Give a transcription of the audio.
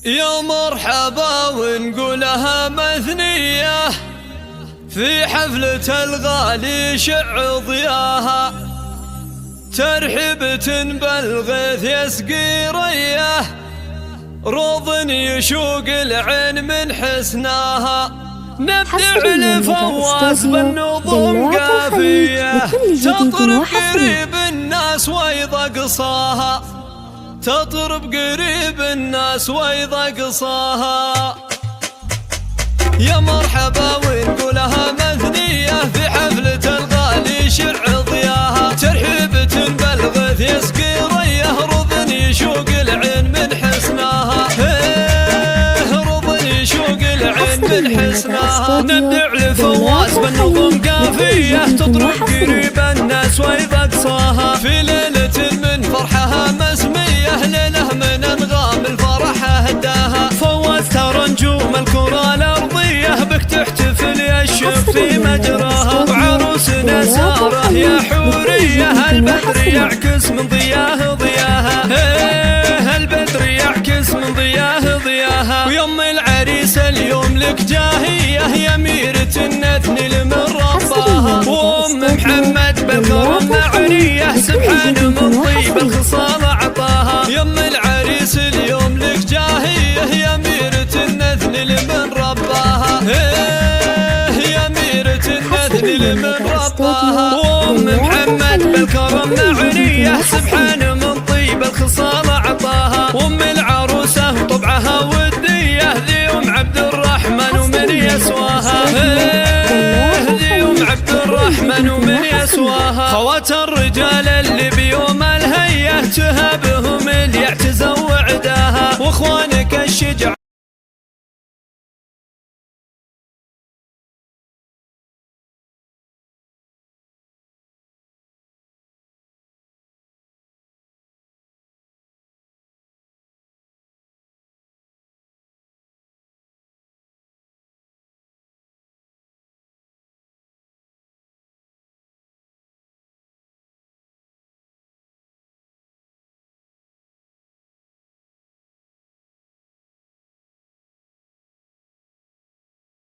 يا مرحبا ونقولها مثنية في حفلة الغالي شع ضياها، ترحبة بالغيث يسقي ريه، روض يشوق العين من حسناها، نبدع الفواز بالنظم قافية، تطرب قريب الناس وإذا قصاها، تطرب قريب الناس وإذا قصاها. يا مرحبا ونقولها مثنية في حفلة الغالي شع ضياها، ترحبة بالغيث يسقي ريه، روض يشوق العين من حسناها، روض يشوق العين من حسناها، نبدع الفواز بالنظم قافية، تطرب قريب الناس وإذا قصاها، في ليلة من فرحها مسمية، ليلة من أنغام الفرح هداها، فوزت نجوم الكرة الأرضية، بك تحتفل يا الشف في مجراها، وعروسنا سارة يا حورية، البدر يعكس من ضياه ضياها، البدر يعكس من ضياه ضياها، ويوم العريس اليوم لك جاهية، يا أميرة النثني من رباها، وأم محمد بالكرم معنية، سبحان من طيب الخصال أعطاها، يوم العريس اليوم لك جاهية، يا أميرة النثني من رباها، يا أميرة النثني من رباها، وأم محمد بالكرم معنية، سبحان من طيب الخصال أعطاها، وأم العروسة طبعها ودية، ذي أم عبد الرحمن ومن يسواها، ذي أم عبد الرحمن ومن يسواها، خوات الرجال اللي بيوم الهية، تهابهم اللي يعتزوا وعداها، واخوانك الشجع